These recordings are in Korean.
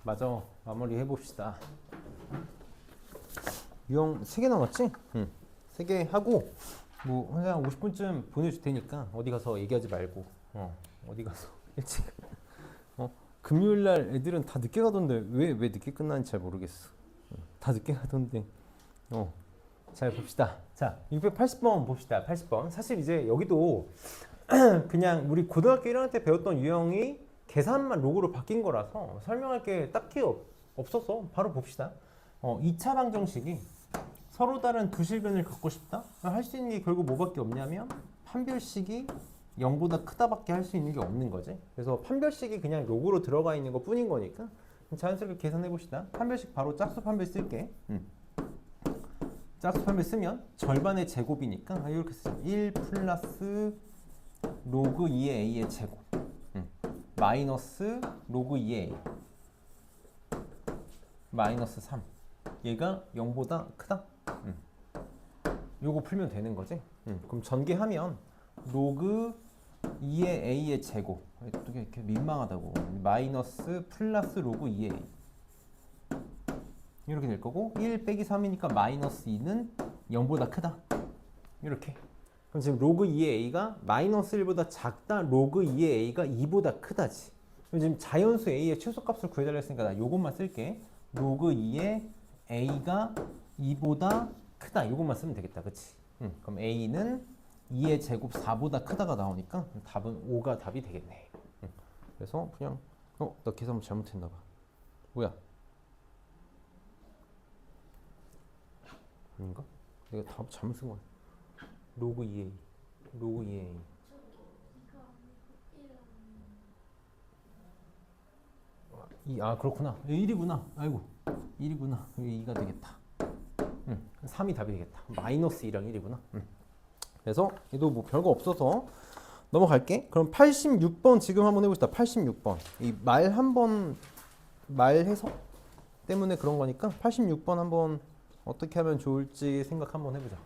맞아. 마무리 해봅시다. 유형 3개 남았지? 3개 하고 뭐 한 50분쯤 보내줄 테니까 어디 가서 얘기하지 말고 어디 가서 일찍 금요일 날 애들은 다 늦게 가던데 왜 늦게 끝나는지 잘 모르겠어. 다 늦게 가던데 잘 봅시다. 자, 680번 봅시다. 80번. 사실 이제 여기도 그냥 우리 고등학교 1학년 때 배웠던 유형이 계산만 로그로 바뀐 거라서 설명할 게 딱히 없어서 바로 봅시다. 2차 방정식이 서로 다른 두 실근을 갖고 싶다? 할 수 있는 게 결국 뭐밖에 없냐면 판별식이 0보다 크다밖에 할 수 있는 게 없는 거지. 그래서 판별식이 그냥 로그로 들어가 있는 것 뿐인 거니까 자연스럽게 계산해 봅시다. 판별식 바로 짝수 판별 쓸게. 짝수 판별 쓰면 절반의 제곱이니까 이렇게 쓰자. 1 플러스 로그 2의 a의 제곱 마이너스 로그 2의 a 마이너스 3 얘가 0보다 크다? 요거 풀면 되는 거지? 그럼 전개하면 로그 2의 a의 제곱 이렇게 민망하다고 마이너스 플러스 로그 2의 a 이렇게 될 거고 1 빼기 3이니까 마이너스 2는 0보다 크다 이렇게. 그럼 지금 로그 2의 a가 마이너스 1보다 작다, 로그 2의 a가 2보다 크다지. 그럼 지금 자연수 a의 최소값을 구해달라 했으니까 나 요것만 쓸게. 로그 2의 a가 2보다 크다 이것만 쓰면 되겠다. 그치? 그럼 a는 2의 제곱 4보다 크다가 나오니까 답은 5가 답이 되겠네. 그래서 그냥 나 계산 잘못했나 봐. 뭐야? 아닌가? 내가 답 잘못 쓴 거야. 로그 2a 로그 2a 그렇구나. 1이구나. 아이고 1이구나. 여기 2가 되겠다. 3이 답이 되겠다. 마이너스 2랑 1이구나. 그래서 얘도 뭐 별거 없어서 넘어갈게. 그럼 86번 지금 한번 해봅시다. 86번 이 말 한번 말 해석 때문에 그런 거니까 86번 한번 어떻게 하면 좋을지 생각 한번 해보자.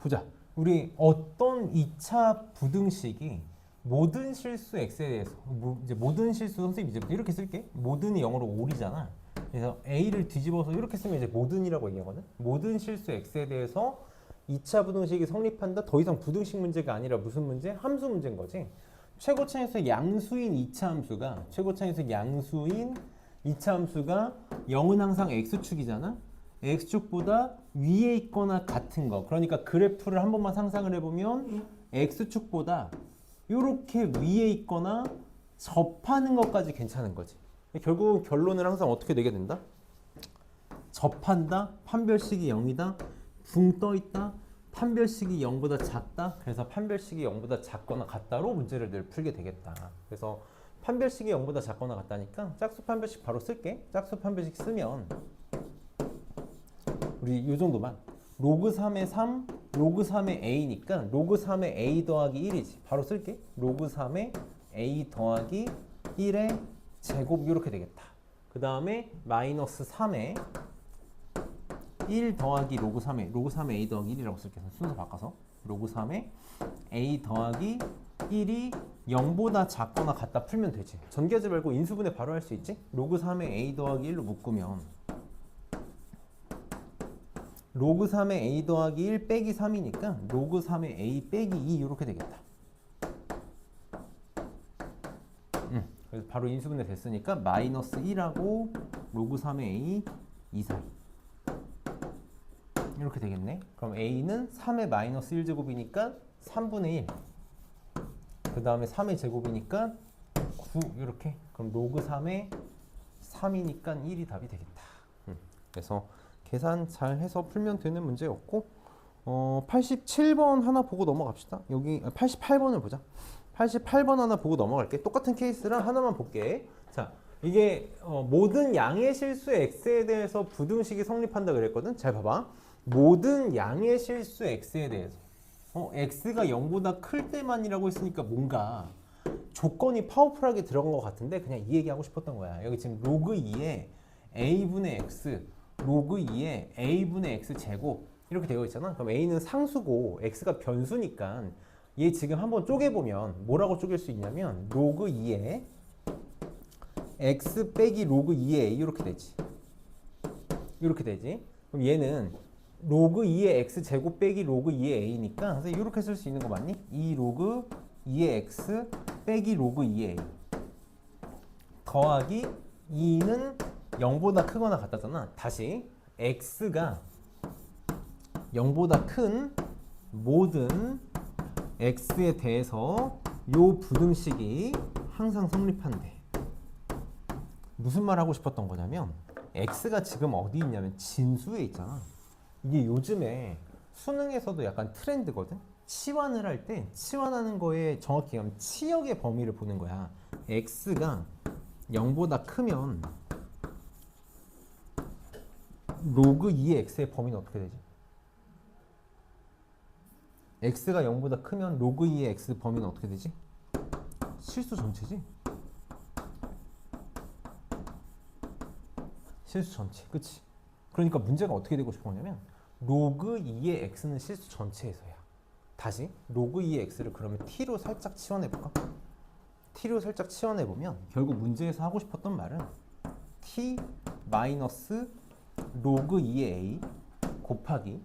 보자. 우리 어떤 2차 부등식이 모든 실수 x에 대해서 이제 모든 실수 선생님 이제 이렇게 쓸게. 모든이 영어로 올이잖아. 그래서 a를 뒤집어서 이렇게 쓰면 이제 모든이라고 얘기하거든. 모든 실수 x에 대해서 2차 부등식이 성립한다. 더 이상 부등식 문제가 아니라 무슨 문제? 함수 문제인 거지. 최고차에서 양수인 2차 함수가 0은 항상 x축이잖아. x축보다 위에 있거나 같은 거. 그러니까 그래프를 한 번만 상상을 해보면 x축보다 이렇게 위에 있거나 접하는 것까지 괜찮은 거지. 결국 결론은 항상 어떻게 내게 된다? 접한다. 판별식이 0이다. 붕 떠있다. 판별식이 0보다 작다. 그래서 판별식이 0보다 작거나 같다로 문제를 늘 풀게 되겠다. 그래서 판별식이 0보다 작거나 같다니까 짝수 판별식 바로 쓸게. 짝수 판별식 쓰면 우리 요 정도만 로그 3의 3, 로그 3의 a니까 로그 3의 a 더하기 1이지. 바로 쓸게. 로그 3의 a 더하기 1의 제곱 이렇게 되겠다. 그 다음에 마이너스 3의 1 더하기 로그 3의 a 더하기 1이라고 쓸게. 순서 바꿔서 로그 3의 a 더하기 1이 0보다 작거나 같다 풀면 되지. 전개하지 말고 인수분해 바로 할 수 있지. 로그 3의 a 더하기 1로 묶으면 로그 3의 a 더하기 1 빼기 3이니까 로그 3의 a 빼기 2 이렇게 되겠다. 그래서 바로 인수분해 됐으니까 마이너스 1하고 로그 3의 a 2 사이 이렇게 되겠네. 그럼 a는 3의 마이너스 1제곱이니까 3분의 1. 그 다음에 3의 제곱이니까 9 이렇게. 그럼 로그 3의 3이니까 1이 답이 되겠다. 그래서 계산 잘 해서 풀면 되는 문제였고 87번 하나 보고 넘어갑시다. 여기 88번을 보자. 88번 하나 보고 넘어갈게. 똑같은 케이스랑 하나만 볼게. 자, 이게 모든 양의 실수 x에 대해서 부등식이 성립한다 그랬거든. 잘 봐봐. 모든 양의 실수 x에 대해서 x가 0보다 클 때만이라고 했으니까 뭔가 조건이 파워풀하게 들어간 것 같은데 그냥 이 얘기하고 싶었던 거야. 여기 지금 로그 2에 a분의 x 로그 2에 a분의 x 제곱 이렇게 되어 있잖아. 그럼 a는 상수고 x가 변수니까 얘 지금 한번 쪼개보면 뭐라고 쪼갤 수 있냐면 로그 2에 x 빼기 로그 2의 a 이렇게 되지. 이렇게 되지. 그럼 얘는 로그 2의 x 제곱 빼기 로그 2의 a니까 그래서 이렇게 쓸 수 있는 거 맞니? 2 로그 2의 x 빼기 로그 2의 a 더하기 2는 0보다 크거나 같다잖아. 다시 x가 0보다 큰 모든 x에 대해서 요 부등식이 항상 성립한대. 무슨 말 하고 싶었던 거냐면 x가 지금 어디 있냐면 진수에 있잖아. 이게 요즘에 수능에서도 약간 트렌드거든. 치환을 할 때 치환하는 거에 정확히 가면 치역의 범위를 보는 거야. x가 0보다 크면 로그 2의 x의 범위는 어떻게 되지? x가 0보다 크면 로그 2의 x 범위는 어떻게 되지? 실수 전체지? 실수 전체, 그치? 그러니까 문제가 어떻게 되고 싶은 거냐면 로그 2의 x는 실수 전체에서야. 다시 로그 2의 x를 그러면 t로 살짝 치환해볼까? t로 살짝 치환해보면 결국 문제에서 하고 싶었던 말은 t 마이너스 로그 2의 a 곱하기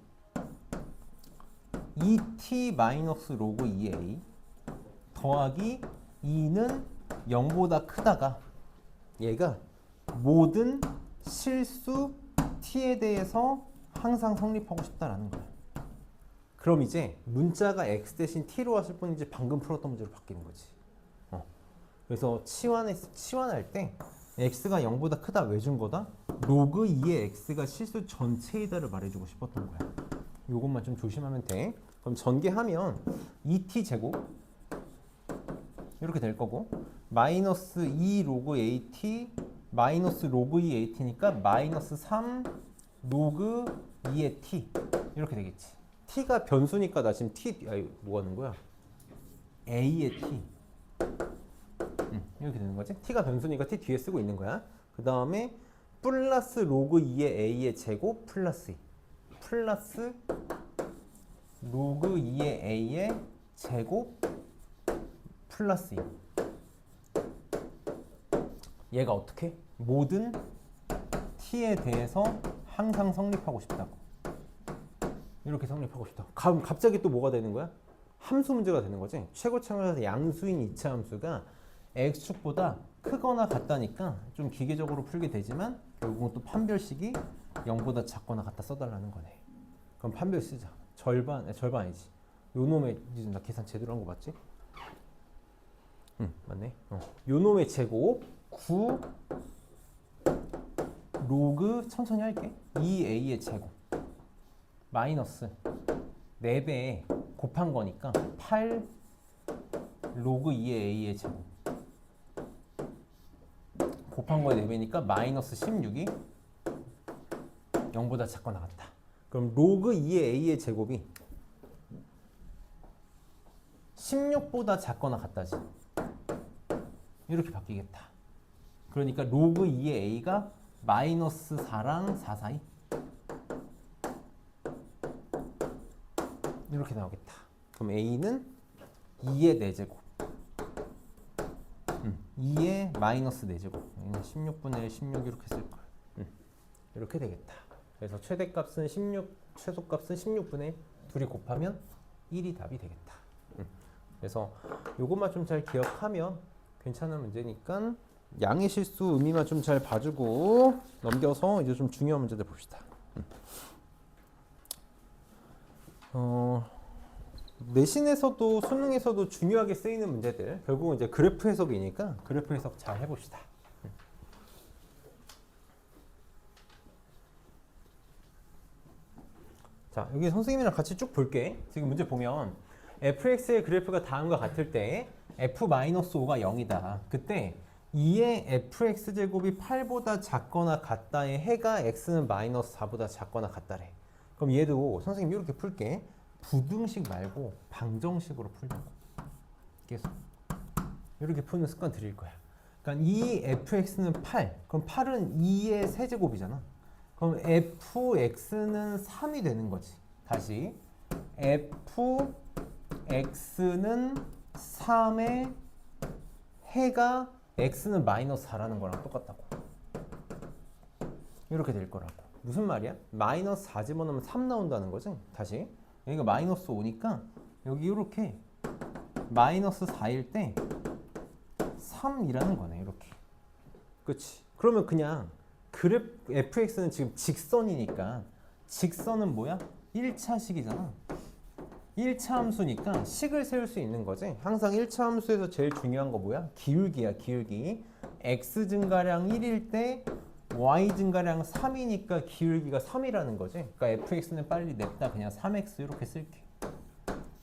2t 마이너스 로그 2의 a 더하기 2는 0보다 크다가 얘가 모든 실수 t에 대해서 항상 성립하고 싶다라는 거야. 그럼 이제 문자가 x 대신 t로 왔을 뿐이지 방금 풀었던 문제로 바뀌는 거지. 그래서 치환할 때 x가 0보다 크다 왜 준 거다? 로그 2의 x가 실수 전체이다를 말해주고 싶었던 거야. 요것만 좀 조심하면 돼. 그럼 전개하면 2t 제곱 이렇게 될 거고 마이너스 2 로그 at 마이너스 로그 2 at니까 마이너스 3 로그 2의 t 이렇게 되겠지. t가 변수니까 나 지금 t 뭐 하는 거야? a의 t 이렇게 되는 거지. t가 변수니까 t 뒤에 쓰고 있는 거야. 그 다음에 플러스 로그 2의 a의 제곱 플러스 2 플러스 로그 2의 a의 제곱 플러스 2 얘가 어떻게? 모든 t에 대해서 항상 성립하고 싶다고. 이렇게 성립하고 싶다. 그럼 갑자기 또 뭐가 되는 거야? 함수 문제가 되는 거지. 최고차원에서 양수인 2차 함수가 x축보다 크거나 같다니까 좀 기계적으로 풀게 되지만 결국은 또 판별식이 0보다 작거나 같다 써달라는 거네. 그럼 판별 쓰자. 절반 아니지. 요 놈의 나 계산 제대로 한 거 맞지? 응 맞네. 요 놈의 제곱 9 로그 천천히 할게. 2a의 제곱 마이너스 4배에 곱한 거니까 8 로그 2의 a의 제곱 곱한 거에 4배니까 마이너스 16이 0보다 작거나 같다. 그럼 로그 2의 a의 제곱이 16보다 작거나 같다지. 이렇게 바뀌겠다. 그러니까 로그 2의 a가 마이너스 4랑 4 사이 이렇게 나오겠다. 그럼 a는 2의 4제곱 2의 마이너스 4제곱 16분의 1 16 이렇게 쓸걸. 이렇게 되겠다. 그래서 최대값은 16, 최소값은 16분의 둘이 곱하면 1이 답이 되겠다. 그래서 요것만 좀 잘 기억하면 괜찮은 문제니까 양의 실수 의미만 좀 잘 봐주고 넘겨서 이제 좀 중요한 문제들 봅시다. 내신에서도 수능에서도 중요하게 쓰이는 문제들 결국은 이제 그래프 해석이니까 그래프 해석 잘 해봅시다. 자, 여기 선생님이랑 같이 쭉 볼게. 지금 문제 보면 fx의 그래프가 다음과 같을 때 f-5가 0이다. 그때 2의 fx제곱이 8보다 작거나 같다의 해가 x는 마이너스 4보다 작거나 같다래. 그럼 얘도 선생님 이렇게 풀게. 부등식 말고 방정식으로 풀려고. 계속 이렇게 푸는 습관 드릴 거야. 그러니까 이 fx는 8. 그럼 8은 2의 세제곱이잖아. 그럼 fx는 3이 되는 거지. 다시 fx는 3의 해가 x는 마이너스 4라는 거랑 똑같다고. 이렇게 될 거라고. 무슨 말이야? 마이너스 4 집어넣으면 3 나온다는 거지. 다시 여기가 마이너스 5니까 여기 이렇게 마이너스 4일 때 3이라는 거네. 이렇게. 그치? 그러면 그냥 그래프 fx는 지금 직선이니까 직선은 뭐야? 1차식이잖아. 1차 함수니까 식을 세울 수 있는 거지. 항상 1차 함수에서 제일 중요한 거 뭐야? 기울기야, 기울기. x 증가량 1일 때 y 증가량 3이니까 기울기가 3이라는 거지. 그러니까 fx는 빨리 냈다. 그냥 3x 이렇게 쓸게.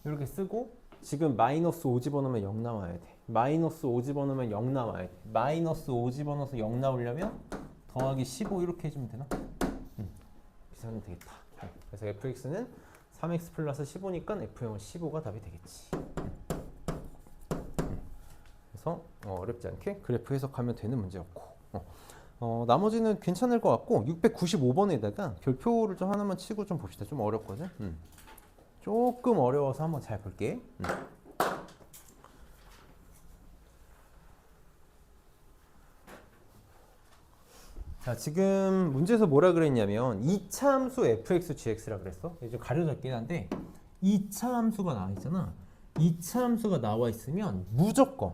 이렇게 쓰고 지금 마이너스 5 집어넣으면 0 나와야 돼. 마이너스 5 집어넣으면 0 나와야 돼. 마이너스 5 집어넣어서 0 나오려면 더하기 15 이렇게 해주면 되나? 계산하면 되겠다. 그래서 fx는 3x 플러스 15니까 f0은 15가 답이 되겠지. 그래서 어렵지 않게 그래프 해석하면 되는 문제였고 나머지는 괜찮을 것 같고 695번에다가 별표를 좀 하나만 치고 좀 봅시다. 좀 어렵거든. 조금 어려워서 한번 잘 볼게. 자, 지금 문제에서 뭐라 그랬냐면 2차 함수 fx, gx라 그랬어. 좀 가려져 있긴 한데 2차 함수가 나와 있잖아. 2차 함수가 나와 있으면 무조건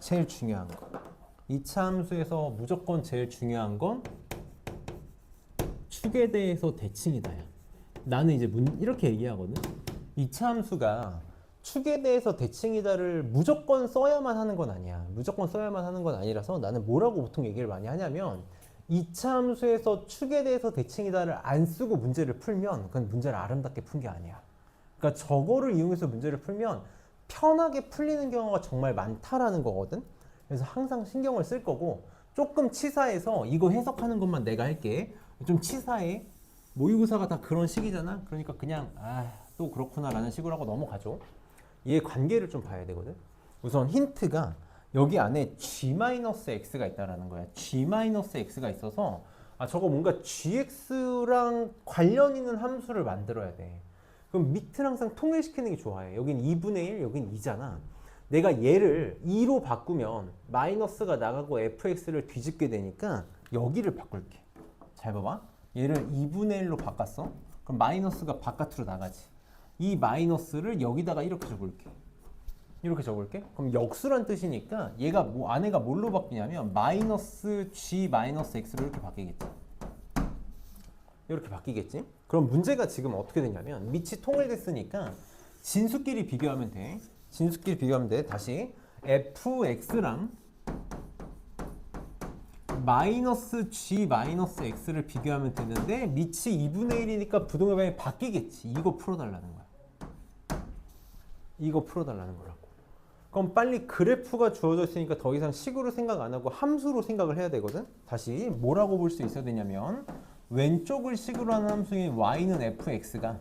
제일 중요한 거. 2차 함수에서 무조건 제일 중요한 건 축에 대해서 대칭이다. 나는 이제 이렇게 얘기하거든. 2차 함수가 축에 대해서 대칭이다를 무조건 써야만 하는 건 아니야. 무조건 써야만 하는 건 아니라서 나는 뭐라고 보통 얘기를 많이 하냐면 2차 함수에서 축에 대해서 대칭이다를 안 쓰고 문제를 풀면 그건 문제를 아름답게 푼 게 아니야. 그러니까 저거를 이용해서 문제를 풀면 편하게 풀리는 경우가 정말 많다라는 거거든. 그래서 항상 신경을 쓸 거고 조금 치사해서 이거 해석하는 것만 내가 할게. 좀 치사해. 모의고사가 다 그런 식이잖아. 그러니까 그냥 또 그렇구나 라는 식으로 하고 넘어가죠. 얘 관계를 좀 봐야 되거든. 우선 힌트가 여기 안에 g-x가 있다라는 거야. g-x가 있어서 저거 뭔가 gx랑 관련 있는 함수를 만들어야 돼. 그럼 밑을 항상 통일시키는 게 좋아해. 여긴 2분의 1, 여긴 2잖아. 내가 얘를 2로 바꾸면 마이너스가 나가고 fx를 뒤집게 되니까 여기를 바꿀게. 잘 봐봐. 얘를 2분의 1로 바꿨어. 그럼 마이너스가 바깥으로 나가지. 이 마이너스를 여기다가 이렇게 적을게. 이렇게 적을게. 그럼 역수란 뜻이니까 얘가 안에가 뭘로 바뀌냐면 마이너스 g 마이너스 x로 이렇게 바뀌겠지. 이렇게 바뀌겠지. 그럼 문제가 지금 어떻게 되냐면 밑이 통일됐으니까 진수끼리 비교하면 돼. 진수끼리 비교하면 돼. 다시 fx랑 마이너스 g 마이너스 x를 비교하면 되는데 밑이 2분의 1이니까 부동의 방향이 바뀌겠지. 이거 풀어달라는 거야. 이거 풀어달라는 거라고. 그럼 빨리 그래프가 주어져 있으니까 더 이상 식으로 생각 안 하고 함수로 생각을 해야 되거든. 다시 뭐라고 볼 수 있어야 되냐면 왼쪽을 식으로 하는 함수인 y는 fx가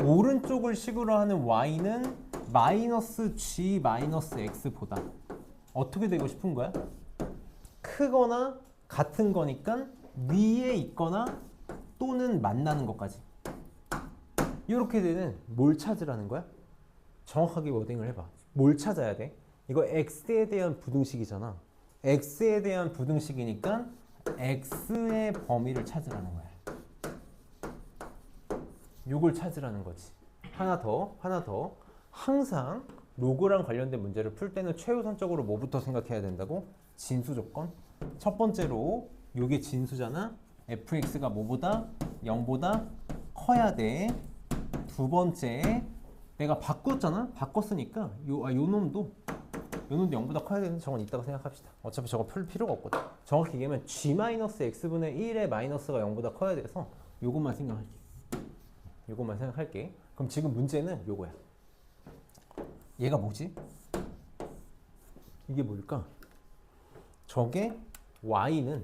오른쪽을 식으로 하는 y는 마이너스 g 마이너스 x보다 어떻게 되고 싶은 거야? 크거나 같은 거니까 위에 있거나 또는 만나는 것까지. 이렇게 되는 뭘 찾으라는 거야? 정확하게 워딩을 해봐. 뭘 찾아야 돼? 이거 x에 대한 부등식이잖아. x에 대한 부등식이니까 x의 범위를 찾으라는 거야. 요걸 찾으라는 거지. 하나 더. 항상 로그랑 관련된 문제를 풀 때는 최우선적으로 뭐부터 생각해야 된다고? 진수 조건. 첫 번째로 요게 진수잖아. fx가 뭐보다? 0보다 커야 돼. 두 번째, 내가 바꿨잖아. 바꿨으니까 요 놈도 0보다 커야 되는데 저건 이따가 생각합시다. 어차피 저거 풀 필요가 없거든. 정확히 얘기하면 g-x분의 1의 마이너스가 0보다 커야 돼서 요것만 생각할게. 그럼 지금 문제는 요거야. 얘가 뭐지? 이게 뭘까? 저게 y는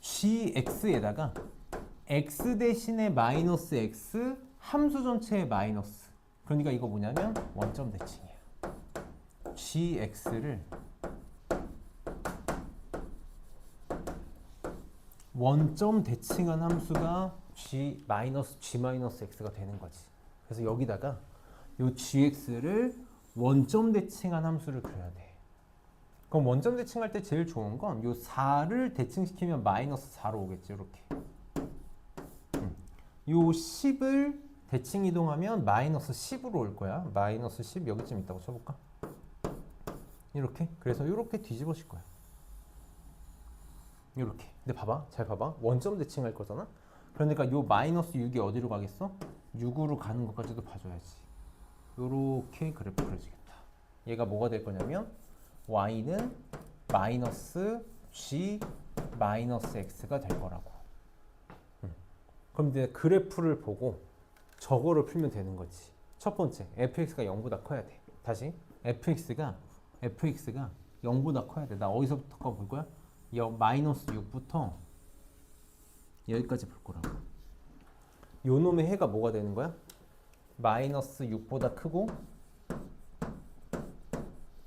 gx에다가 x 대신에 마이너스 x 함수 전체의 마이너스. 그러니까 이거 뭐냐면 원점 대칭이야. gx를 원점 대칭한 함수가 g-x가 되는 거지. 그래서 여기다가 요 gx를 원점 대칭한 함수를 그려야 돼. 그럼 원점 대칭할 때 제일 좋은 건 요 4를 대칭시키면 마이너스 4로 오겠지. 이렇게. 요 10을 대칭 이동하면 마이너스 10으로 올 거야. 마이너스 10 여기쯤 있다고 쳐볼까? 이렇게. 그래서 이렇게 뒤집어질 거야. 이렇게. 근데 봐봐. 잘 봐봐. 원점 대칭할 거잖아. 그러니까 요 마이너스 6이 어디로 가겠어? 6으로 가는 것까지도 봐줘야지. 요렇게 그래프 그려지겠다. 얘가 뭐가 될 거냐면 y는 마이너스 g 마이너스 x가 될 거라고. 그럼 이제 그래프를 보고 저거를 풀면 되는 거지. 첫 번째, fx가 0보다 커야 돼. 다시, fx가 0보다 커야 돼. 나 어디서부터 볼 거야? 마이너스 6부터 여기까지 볼 거라고. 요 놈의 해가 뭐가 되는 거야? 마이너스 6보다 크고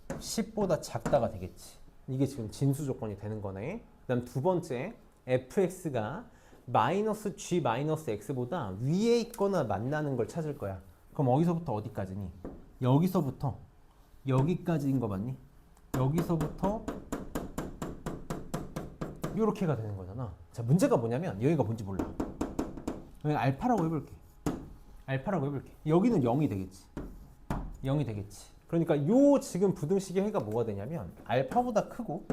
10보다 작다가 되겠지. 이게 지금 진수 조건이 되는 거네. 그 다음 두 번째, fx가 마이너스 g 마이너스 x보다 위에 있거나 만나는 걸 찾을 거야. 그럼 어디서부터 어디까지니? 여기서부터 여기까지인 거 맞니? 여기서부터 요렇게가 되는 거잖아. 자, 문제가 뭐냐면 여기가 뭔지 몰라. 여기 알파라고 해볼게. 여기는 0이 되겠지. 그러니까 요 지금 부등식의 해가 뭐가 되냐면 알파보다 크고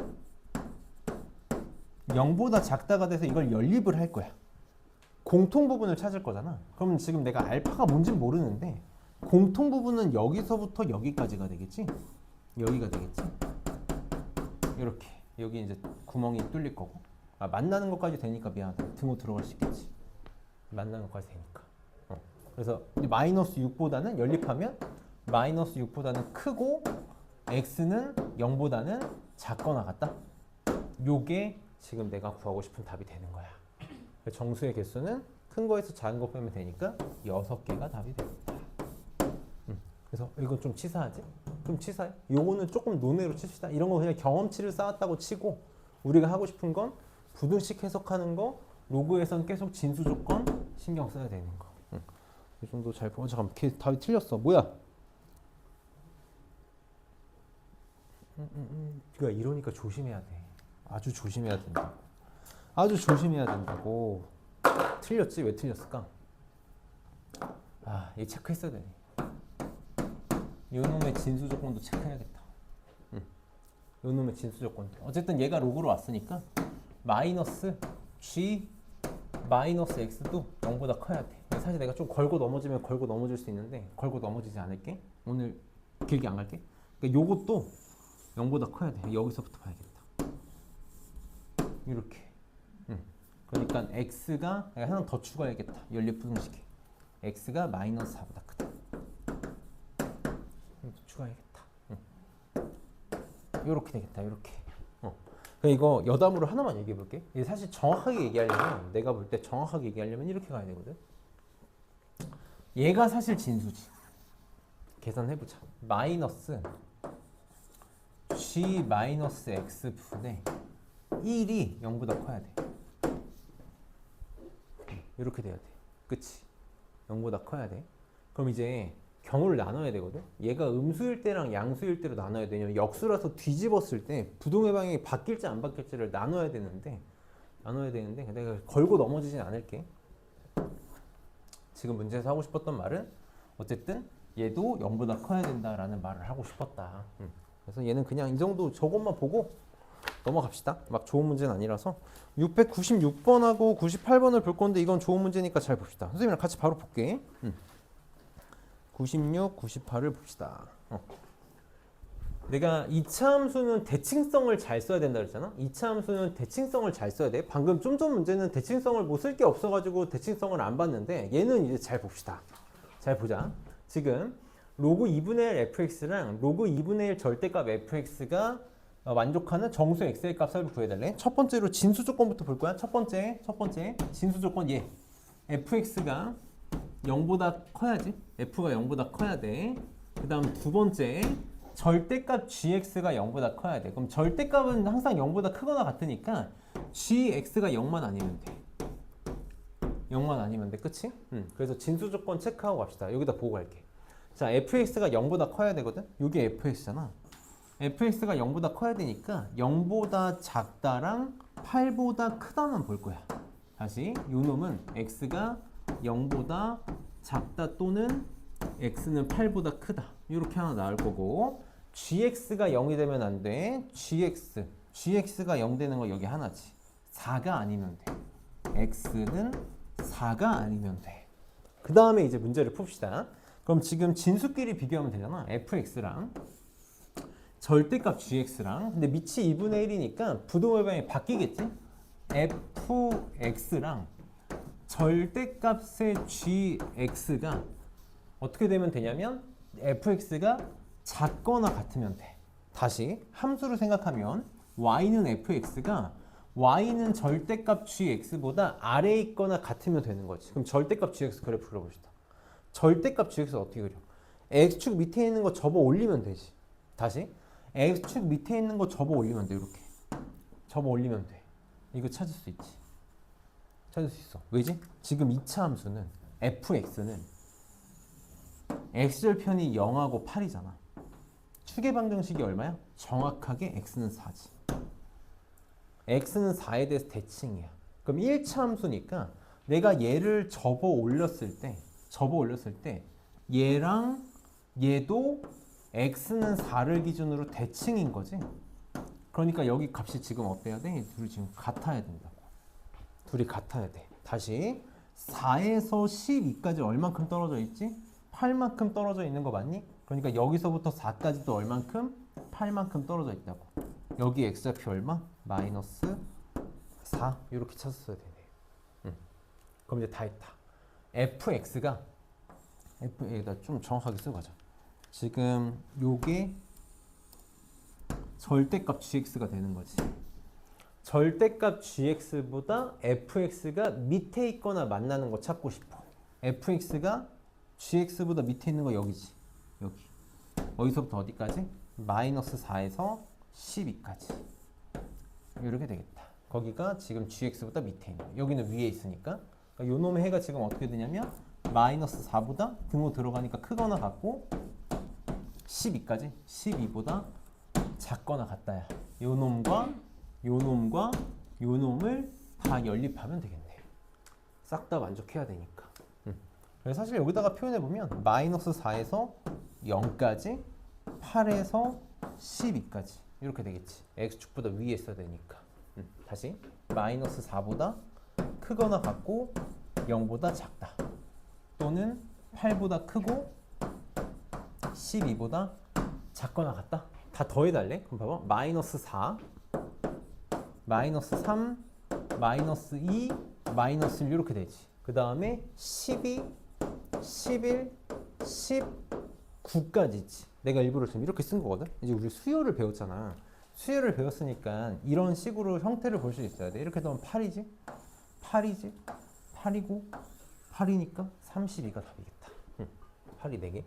0보다 작다가 돼서 이걸 연립을 할 거야. 공통 부분을 찾을 거잖아. 그럼 지금 내가 알파가 뭔지 모르는데 공통 부분은 여기서부터 여기까지가 되겠지? 여기가 되겠지? 이렇게. 여기 이제 구멍이 뚫릴 거고. 아, 만나는 것까지 되니까 미안하다. 등호 들어갈 수 있겠지. 만나는 것까지 되니까. 그래서 마이너스 6보다는 연립하면 마이너스 6보다는 크고 x는 0보다는 작거나 같다. 요게 지금 내가 구하고 싶은 답이 되는 거야. 정수의 개수는 큰 거에서 작은 거 빼면 되니까 6개가 답이 됩니다. 그래서 이건 좀 치사하지? 좀 치사해? 요거는 조금 논외로 칩시다. 이런 거 그냥 경험치를 쌓았다고 치고 우리가 하고 싶은 건 부등식 해석하는 거, 로그에선 계속 진수 조건 신경 써야 되는 거. 이 정도 잘 보면 잠깐만 답이 틀렸어. 뭐야? 그러니까 이러니까 조심해야 돼. 아주 조심해야 된다고. 틀렸지? 왜 틀렸을까? 아, 얘 체크했어야 되네. 요놈의 진수 조건도 체크해야겠다. 요놈의 진수 조건도. 어쨌든 얘가 로그로 왔으니까 마이너스 g 마이너스 x도 0보다 커야 돼. 사실 내가 좀 걸고 넘어지면 걸고 넘어질 수 있는데 걸고 넘어지지 않을게. 오늘 길게 안 갈게. 그러니까 요것도 0보다 커야 돼. 여기서부터 봐야겠다. 이렇게. 그러니까 x가 하나 더 추가해야겠다. 연립 부등식에 x가 마이너스 4보다 크다. 추가해야겠다. 이렇게 되겠다. 이렇게. 이거 여담으로 하나만 얘기해 볼게. 이게 사실 정확하게 얘기하려면 내가 볼 때 정확하게 얘기하려면 이렇게 가야 되거든. 얘가 사실 진수지. 계산해보자. 마이너스 g 마이너스 x 분의 1이 0보다 커야 돼. 이렇게 돼야 돼. 그치? 0보다 커야 돼. 그럼 이제 경우를 나눠야 되거든. 얘가 음수일 때랑 양수일 때로 나눠야 되냐면 역수라서 뒤집었을 때 부동의 방향이 바뀔지 안 바뀔지를 나눠야 되는데 내가 걸고 넘어지진 않을게. 지금 문제에서 하고 싶었던 말은 어쨌든 얘도 0보다 커야 된다라는 말을 하고 싶었다. 그래서 얘는 그냥 이 정도 저것만 보고 넘어갑시다. 막 좋은 문제는 아니라서 696번하고 98번을 볼 건데 이건 좋은 문제니까 잘 봅시다. 선생님이랑 같이 바로 볼게. 96, 98을 봅시다. 내가 2차 함수는 대칭성을 잘 써야 된다 그랬잖아. 2차 함수는 대칭성을 잘 써야 돼. 방금 좀 전 문제는 대칭성을 뭐 쓸 게 없어가지고 대칭성을 안 봤는데 얘는 이제 잘 봅시다. 잘 보자. 지금 로그 2분의 1 fx랑 로그 2분의 1 절대값 fx가 만족하는 정수 x의 값을 구해달래. 첫 번째로 진수 조건부터 볼 거야. 첫 번째 진수 조건 얘 fx가 0보다 커야지. f가 0보다 커야 돼. 그 다음 두 번째 절대값 gx가 0보다 커야 돼. 그럼 절대값은 항상 0보다 크거나 같으니까 gx가 0만 아니면 돼. 0만 아니면 돼. 그치? 그래서 진수 조건 체크하고 갑시다. 여기다 보고 갈게. 자, fx가 0보다 커야 되거든? 이게 fx잖아. fx가 0보다 커야 되니까 0보다 작다랑 8보다 크다만 볼 거야. 다시 요 놈은 x가 0보다 작다 또는 x는 8보다 크다. 이렇게 하나 나올 거고 gx가 0이 되면 안 돼. gx가 0 되는 거 여기 하나지. 4가 아니면 돼. x는 4가 아니면 돼. 그 다음에 이제 문제를 풉시다. 그럼 지금 진수끼리 비교하면 되잖아. fx랑 절대값 gx랑. 근데 밑이 2분의 1이니까 부동의 방향이 바뀌겠지? fx랑 절대값의 gx가 어떻게 되면 되냐면 fx가 작거나 같으면 돼. 다시 함수를 생각하면 y는 fx가 y는 절대값 gx보다 아래에 있거나 같으면 되는 거지. 그럼 절대값 gx 그래프 그려봅시다. 절대값 gx 어떻게 그려? x축 밑에 있는 거 접어 올리면 되지. 다시 x축 밑에 있는 거 접어 올리면 돼. 이렇게 접어 올리면 돼. 이거 찾을 수 있지. 찾을 수 있어. 왜지? 지금 2차 함수는 fx는 x절편이 0하고 8이잖아. 축의 방정식이 얼마야? 정확하게 x는 4지. x는 4에 대해서 대칭이야. 그럼 1차 함수니까 내가 얘를 접어 올렸을 때 얘랑 얘도 x는 4를 기준으로 대칭인 거지. 그러니까 여기 값이 지금 어때야 돼? 둘이 지금 같아야 된다고. 둘이 같아야 돼. 다시 4에서 12까지 얼만큼 떨어져 있지? 8만큼 떨어져 있는 거 맞니? 그러니까 여기서부터 4까지도 얼만큼? 8만큼 떨어져 있다고. 여기 x좌표 얼마? 마이너스 4 이렇게 찾았어야 되네. 그럼 이제 다 했다. fx가 여기다 좀 정확하게 쓰고 가자. 지금 요게 절대값 gx가 되는 거지. 절대값 gx보다 fx가 밑에 있거나 만나는 거 찾고 싶어. fx가 gx보다 밑에 있는 거 여기지. 여기. 어디서부터 어디까지? 마이너스 4에서 12까지. 이렇게 되겠다. 거기가 지금 gx보다 밑에 있는 거. 여기는 위에 있으니까. 그러니까 요 놈의 해가 지금 어떻게 되냐면 마이너스 4보다 등호 들어가니까 크거나 같고 12까지 12보다 작거나 같다야. 요 놈과 요 놈과 요 놈을 다 연립하면 되겠네. 싹 다 만족해야 되니까. 그래서 사실 여기다가 표현해보면 마이너스 4에서 0까지 8에서 12까지 이렇게 되겠지. x축보다 위에 있어야 되니까. 다시 마이너스 4보다 크거나 같고 0보다 작다. 또는 8보다 크고 12보다 작거나 같다. 다 더해달래? 그럼 봐봐. 마이너스 4, 마이너스 3, 마이너스 2, 마이너스 1 이렇게 되지. 그 다음에 12, 11, 19까지지. 내가 일부러 지금 이렇게 쓴 거거든. 이제 우리 수열을 배웠잖아. 수열을 배웠으니까 이런 식으로 형태를 볼 수 있어야 돼. 이렇게 되면 8이지? 8이지? 8이고 8이니까 32가 답이겠다. 8이 4개.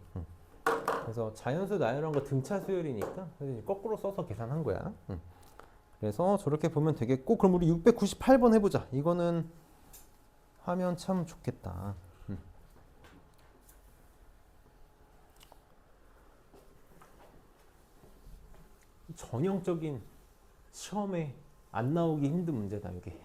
그래서 자연수 나열한 거 등차 수열이니까 거꾸로 써서 계산한 거야. 그래서 저렇게 보면 되겠고, 그럼 우리 698번 해보자. 이거는 하면 참 좋겠다. 전형적인 시험에 안 나오기 힘든 문제다 이게.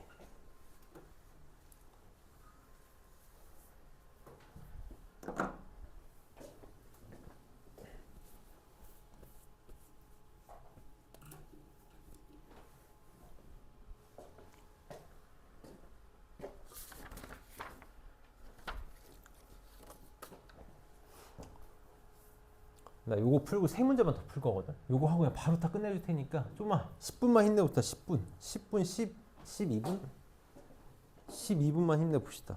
나 요거 풀고 세 문제만 더 풀 거거든. 요거 하고 그냥 바로 다 끝내줄 테니까 좀만 10분만 힘내봅시다. 10분 12분 12분만 힘내봅시다.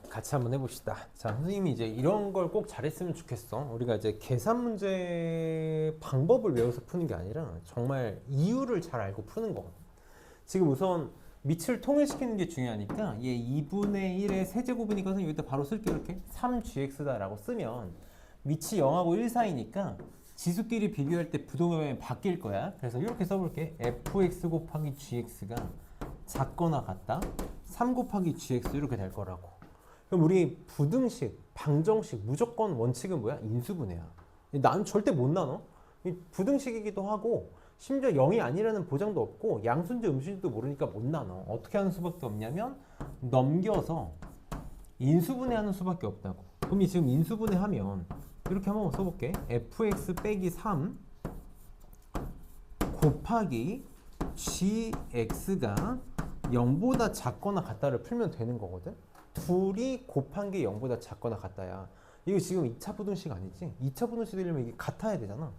같이 한번 해봅시다. 자, 선생님이 이제 이런 걸 꼭 잘했으면 좋겠어. 우리가 이제 계산 문제 방법을 외워서 푸는 게 아니라 정말 이유를 잘 알고 푸는 거거든. 지금 우선 밑을 통일시키는 게 중요하니까 얘 2분의 1의 세제곱이니까 선생님 여기다 바로 쓸게요. 이렇게 3gx다라고 쓰면 밑이 0하고 1 사이니까 지수끼리 비교할 때 부동면이 바뀔 거야. 그래서 이렇게 써볼게. fx 곱하기 gx가 작거나 같다. 3 곱하기 gx 이렇게 될 거라고. 그럼 우리 부등식, 방정식, 무조건 원칙은 뭐야? 인수분해야. 난 절대 못 나눠. 부등식이기도 하고 심지어 0이 아니라는 보장도 없고 양수인지 음수인지도 모르니까 못 나눠. 어떻게 하는 수밖에 없냐면 넘겨서 인수분해하는 수밖에 없다고. 그럼 지금 인수분해하면 이렇게 한번 써볼게. fx 빼기 3 곱하기 gx가 0보다 작거나 같다를 풀면 되는 거거든. 둘이 곱한 게 0보다 작거나 같다야. 이거 지금 2차 부등식 아니지? 2차 부등식 되려면 이게 같아야 되잖아.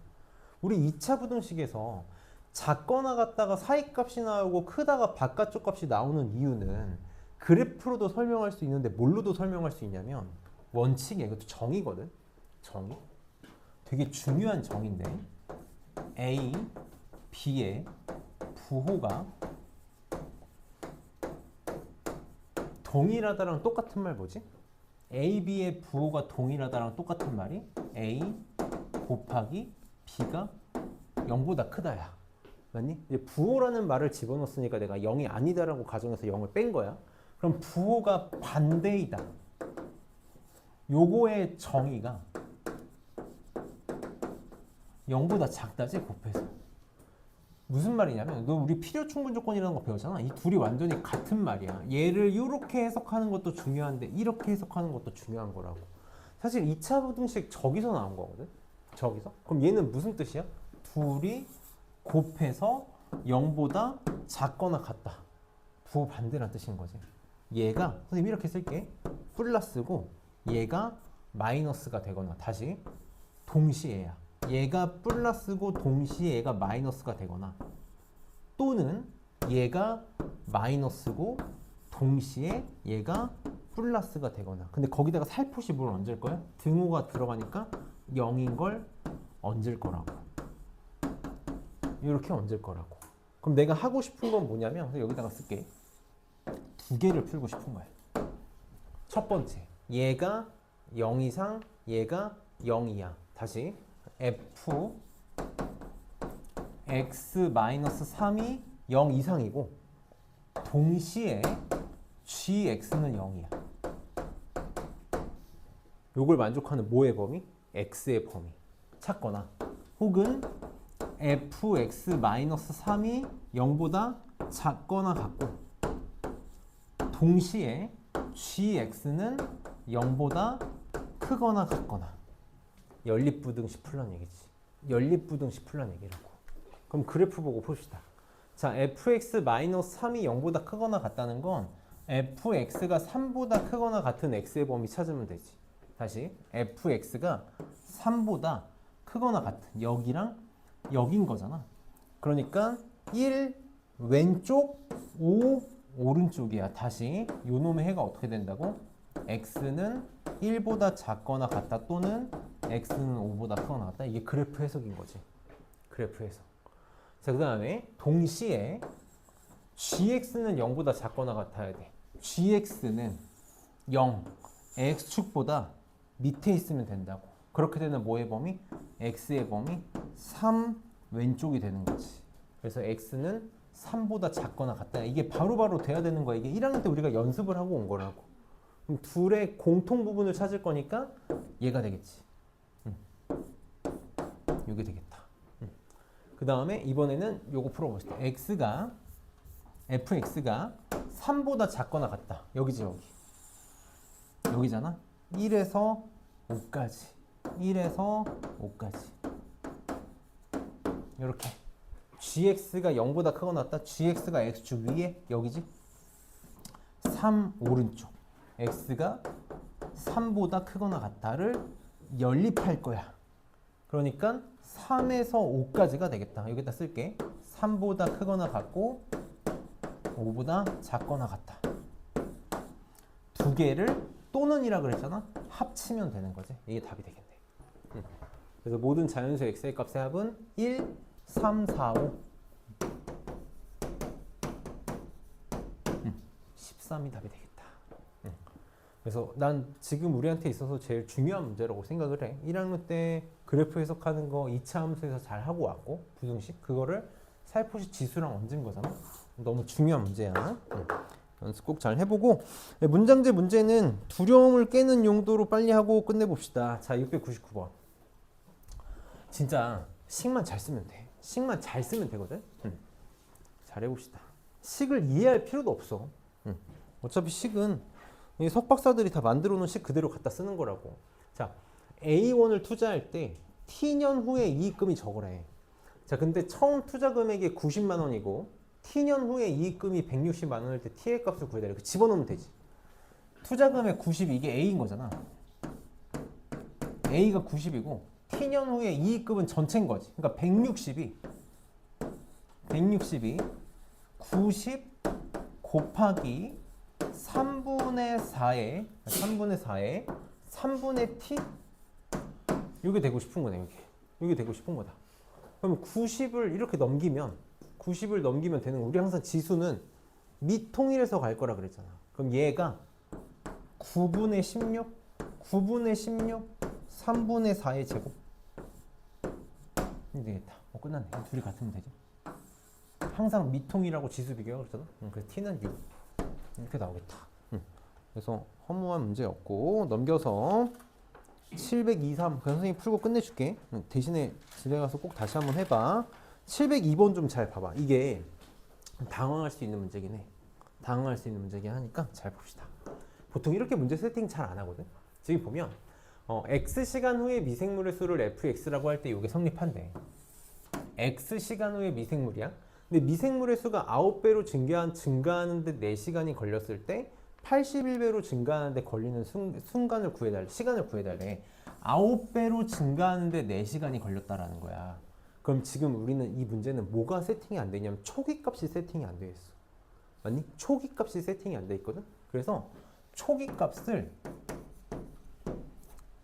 우리 2차 부등식에서 작거나 같다가 사이값이 나오고 크다가 바깥쪽 값이 나오는 이유는 그래프로도 설명할 수 있는데 뭘로도 설명할 수 있냐면 원칙이야. 이것도 정의거든. 정의. 되게 중요한 정의인데 A, B의 부호가 동일하다랑 똑같은 말 뭐지? A, B의 부호가 동일하다랑 똑같은 말이 A 곱하기 B가 0보다 크다야. 맞니? 이제 부호라는 말을 집어넣었으니까 내가 0이 아니다라고 가정해서 0을 뺀 거야. 그럼 부호가 반대이다. 요거의 정의가 0보다 작다지 곱해서. 무슨 말이냐면 너 우리 필요 충분 조건이라는 거 배웠잖아. 이 둘이 완전히 같은 말이야. 얘를 이렇게 해석하는 것도 중요한데 이렇게 해석하는 것도 중요한 거라고. 사실 2차 부등식 저기서 나온 거거든. 저기서. 그럼 얘는 무슨 뜻이야? 둘이 곱해서 0보다 작거나 같다. 부호 반대란 뜻인 거지. 얘가 선생님 이렇게 쓸게. 플러스고 얘가 마이너스가 되거나 다시 동시에야. 얘가 플러스고 동시에 얘가 마이너스가 되거나 또는 얘가 마이너스고 동시에 얘가 플러스가 되거나. 근데 거기다가 살포시 뭘 얹을 거야? 등호가 들어가니까 0인 걸 얹을 거라고. 이렇게 얹을 거라고. 그럼 내가 하고 싶은 건 뭐냐면 여기다가 쓸게. 두 개를 풀고 싶은 거야. 첫 번째, 얘가 0 이상, 얘가 0이야. 다시 f x-3이 0 이상이고 동시에 gx는 0이야. 요걸 만족하는 뭐의 범위? x의 범위 찾거나 혹은 fx-3이 0보다 작거나 같고 동시에 gx는 0보다 크거나 같거나 연립부등식 풀란 얘기지. 연립부등식 풀란 얘기라고. 그럼 그래프 보고 봅시다. 자, fx-3이 0보다 크거나 같다는 건 fx가 3보다 크거나 같은 x의 범위 찾으면 되지. 다시 fx가 3보다 크거나 같은 여기랑 여긴 거잖아. 그러니까 1 왼쪽 5 오른쪽이야. 다시 요 놈의 해가 어떻게 된다고? x는 1보다 작거나 같다 또는 x는 5보다 크거나 같다. 이게 그래프 해석인 거지. 그래프 해석. 자, 그 다음에 동시에 gx는 0보다 작거나 같아야 돼. gx는 0, x축보다 밑에 있으면 된다고. 그렇게 되는 뭐의 범위? x의 범위 3 왼쪽이 되는 거지. 그래서 x는 3보다 작거나 같다. 이게 바로바로 돼야 되는 거야. 이게 1학년 때 우리가 연습을 하고 온 거라고. 그럼 둘의 공통 부분을 찾을 거니까 얘가 되겠지. 이게 되겠다. 그 다음에 이번에는 요거 풀어봅시다. fx가 3보다 작거나 같다. 여기지 여기. 여기잖아. 1에서 5까지. 1에서 5까지. 이렇게. gx가 0보다 크거나 같다. gx가 x축 위에 여기지. 3 오른쪽. x가 3보다 크거나 같다를 연립할 거야. 그러니까 3에서 5까지가 되겠다. 여기다 쓸게. 3보다 크거나 같고 5보다 작거나 같다. 두 개를 또는이라 그랬잖아. 합치면 되는 거지. 이게 답이 되겠네. 그래서 모든 자연수 x의 값의 합은 1, 3, 4, 5 13이 답이 되겠다. 그래서 난 지금 우리한테 있어서 제일 중요한 문제라고 생각을 해. 1학년 때 그래프 해석하는 거 2차 함수에서 잘 하고 왔고 부등식 그거를 살포시 지수랑 얹은 거잖아. 너무 중요한 문제야. 연습 꼭 잘 해보고 문장제 문제는 두려움을 깨는 용도로 빨리 하고 끝내봅시다. 자, 699번. 진짜 식만 잘 쓰면 돼. 식만 잘 쓰면 되거든. 잘 해봅시다. 식을 이해할 필요도 없어. 어차피 식은 이 석박사들이 다 만들어 놓은 식 그대로 갖다 쓰는 거라고. 자, A1을 투자할 때 T년 후에 이익금이 적으래. 자, 근데 처음 투자 금액이 90만 원이고 T년 후에 이익금이 160만 원일 때 T의 값을 구해달라. 이렇게 집어넣으면 되지. 투자 금액 90 이게 A인 거잖아. A가 90이고 T년 후에 이익금은 전체인 거지. 그러니까 160이 90 곱하기 3분의 3분의 t 이게 되고 싶은 거네. 이게 되고 싶은 거다. 그럼 90을 이렇게 넘기면 되는 거. 우리 항상 지수는 미통일에서 갈 거라 그랬잖아. 그럼 얘가 9분의 16 3분의 4의 제곱 이게 되겠다. 끝났네. 둘이 같으면 되죠. 항상 미통일하고 지수 비교가 그랬잖아. 그래서 t는 6 이렇게 나오겠다. 그래서 허무한 문제였고 넘겨서 723 그 선생님 풀고 끝내줄게. 대신에 집에 가서 꼭 다시 한번 해봐. 702번 좀 잘 봐봐. 이게 당황할 수 있는 문제긴 해. 당황할 수 있는 문제긴 하니까 잘 봅시다. 보통 이렇게 문제 세팅 잘 안 하거든. 지금 보면 x시간 후에 미생물의 수를 fx라고 할 때 이게 성립한대. x시간 후에 미생물이야. 근데 미생물의 수가 9배로 증가하는데 4시간이 걸렸을 때 81배로 증가하는데 걸리는 순간을 구해달래. 시간을 구해달래. 9배로 증가하는데 4시간이 걸렸다라는 거야. 그럼 지금 우리는 이 문제는 뭐가 세팅이 안 되냐면 초기값이 세팅이 안 돼 있어. 맞니? 초기값이 세팅이 안 돼 있거든. 그래서 초기값을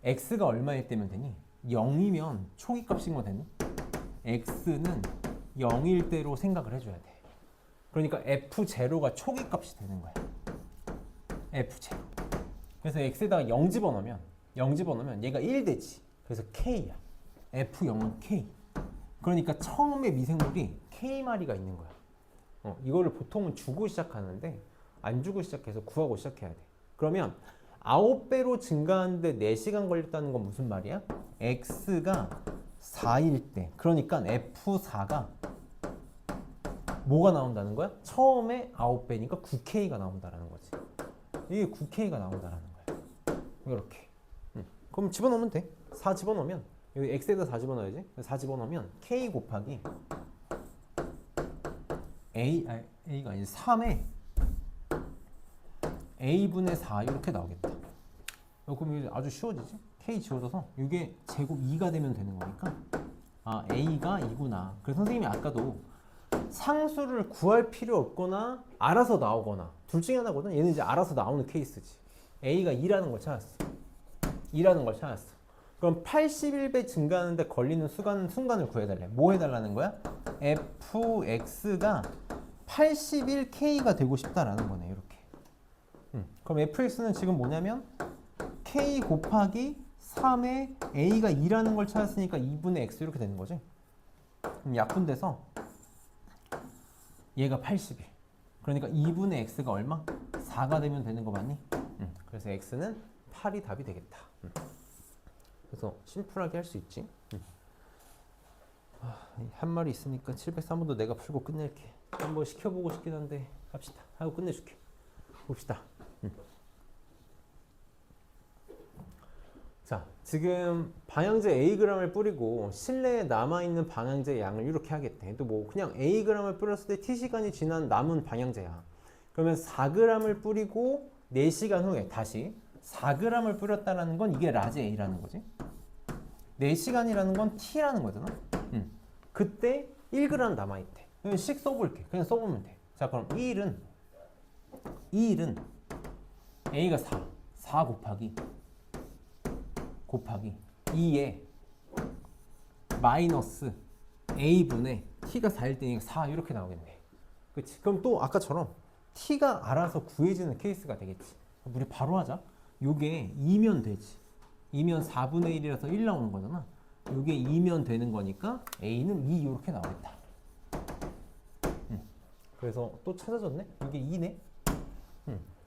x가 얼마일 때면 되니? 0이면 초기값인 거 되니? x는 0일 때로 생각을 해줘야 돼. 그러니까 f0가 초기값이 되는 거야. f0. 그래서 x에다가 0 집어넣으면 얘가 1 되지. 그래서 k야. f0은 k. 그러니까 처음에 미생물이 k마리가 있는 거야. 이거를 보통은 주고 시작하는데 안 주고 시작해서 구하고 시작해야 돼. 그러면 9배로 증가하는데 4시간 걸렸다는 건 무슨 말이야? x가 4일 때, 그러니까 F4가 뭐가 나온다는 거야? 처음에 9배니까 9K가 나온다는 거지. 이게 9K가 나온다는 거야. 이렇게. 그럼 집어넣으면 돼. 4 집어넣으면, 여기 X에다 4 집어넣어야지. 4 집어넣으면 K 곱하기 A가 아니지 3에 A분의 4 이렇게 나오겠다. 그럼 이게 아주 쉬워지지? K 지워져서 이게 제곱 2가 되면 되는 거니까 아 A가 2구나. 그래서 선생님이 아까도 상수를 구할 필요 없거나 알아서 나오거나 둘 중에 하나거든. 얘는 이제 알아서 나오는 케이스지. A가 2라는 걸 찾았어. 2라는 걸 찾았어. 그럼 81배 증가하는데 걸리는 순간을 구해달래. 뭐 해달라는 거야? fx가 81k가 되고 싶다라는 거네. 이렇게. 그럼 fx는 지금 뭐냐면 k 곱하기 3에 a가 2라는 걸 찾았으니까 2분의 x 이렇게 되는 거지. 그럼 약분돼서 얘가 81. 그러니까 2분의 x가 얼마? 4가 되면 되는 거 맞니? 그래서 x는 8이 답이 되겠다. 그래서 심플하게 할 수 있지. 한 말이 있으니까 703번도 내가 풀고 끝낼게. 한번 시켜보고 싶긴 한데 갑시다. 하고 끝내줄게. 봅시다. 자, 지금 방향제 Ag을 뿌리고 실내에 남아있는 방향제 양을 이렇게 하겠대. 또 뭐 그냥 Ag을 뿌렸을 때 T시간이 지난 남은 방향제야. 그러면 4g을 뿌리고 4시간 후에 다시 4g을 뿌렸다는 건 이게 라지 A라는 거지. 4시간이라는 건 T라는 거잖아. 그때 1g 남아있대. 그냥 식 써볼게. 그냥 써보면 돼. 자, 그럼 이 일은 A가 4 곱하기 2에 마이너스 A분의 T가 4일 때니까 4 이렇게 나오겠네. 그치? 그럼 또 아까처럼 T가 알아서 구해지는 케이스가 되겠지. 우리 바로 하자. 요게 2면 되지. 2면 4분의 1이라서 1 나오는 거잖아. 요게 2면 되는 거니까 A는 2 이렇게 나오겠다. 그래서 또 찾아졌네? 이게 2네?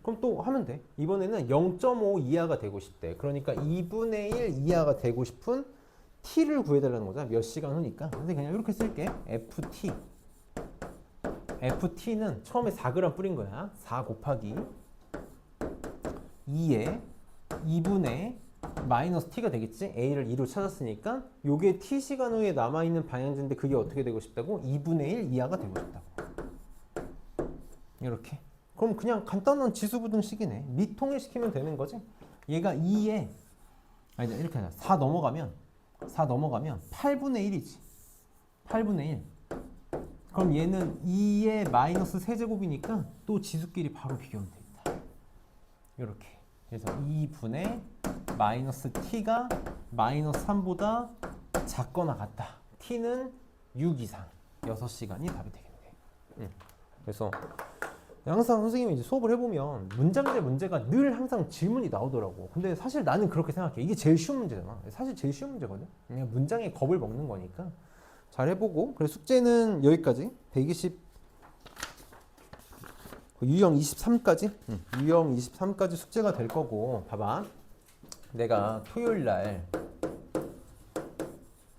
그럼 또 하면 돼. 이번에는 0.5 이하가 되고 싶대. 그러니까 2분의 1 이하가 되고 싶은 T를 구해달라는 거잖아. 몇 시간 후니까. 근데 그냥 이렇게 쓸게. FT는 처음에 4g 뿌린 거야. 4 곱하기 2에 2분의 마이너스 t가 되겠지? a를 2로 찾았으니까 요게 t시간 후에 남아있는 방향제인데 그게 어떻게 되고 싶다고? 2분의 1 이하가 되고 싶다고. 이렇게. 그럼 그냥 간단한 지수부등식이네. 미통일시키면 되는 거지? 얘가 2에 아니 이렇게 하자. 4 넘어가면 8분의 1이지. 8분의 1. 그럼 얘는 2의 마이너스 세제곱이니까 또 지수끼리 바로 비교하면 되겠다. 이렇게. 그래서 2분의 마이너스 t가 마이너스 3보다 작거나 같다. t는 6 이상 6시간이 답이 되겠네. 그래서 항상 선생님이 이제 수업을 해보면 문장제 문제가 늘 항상 질문이 나오더라고. 근데 사실 나는 그렇게 생각해. 이게 제일 쉬운 문제잖아. 사실 제일 쉬운 문제거든. 그냥 문장에 겁을 먹는 거니까 잘 해보고. 그래서 숙제는 여기까지 120 유형 23까지 유형 23까지 숙제가 될 거고. 봐봐, 내가 토요일 날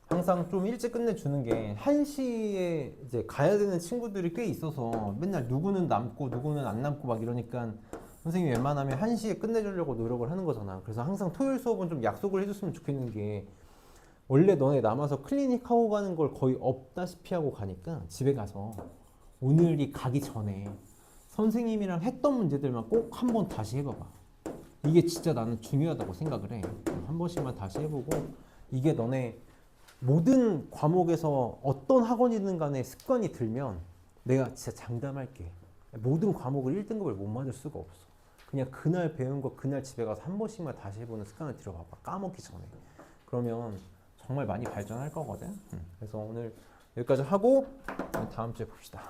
항상 좀 일찍 끝내주는 게 1시에 이제 가야 되는 친구들이 꽤 있어서 맨날 누구는 남고 누구는 안 남고 막 이러니까 선생님이 웬만하면 1시에 끝내주려고 노력을 하는 거잖아. 그래서 항상 토요일 수업은 좀 약속을 해줬으면 좋겠는 게, 원래 너네 남아서 클리닉 하고 가는 걸 거의 없다시피 하고 가니까 집에 가서 오늘이 가기 전에 선생님이랑 했던 문제들만 꼭 한번 다시 해봐봐. 이게 진짜 나는 중요하다고 생각을 해. 한 번씩만 다시 해보고, 이게 너네 모든 과목에서 어떤 학원이든 간에 습관이 들면 내가 진짜 장담할게. 모든 과목을 1등급을 못 맞을 수가 없어. 그냥 그날 배운 거 그날 집에 가서 한 번씩만 다시 해보는 습관을 들여봐봐. 까먹기 전에. 그러면 정말 많이 발전할 거거든. 그래서 오늘 여기까지 하고 다음 주에 봅시다.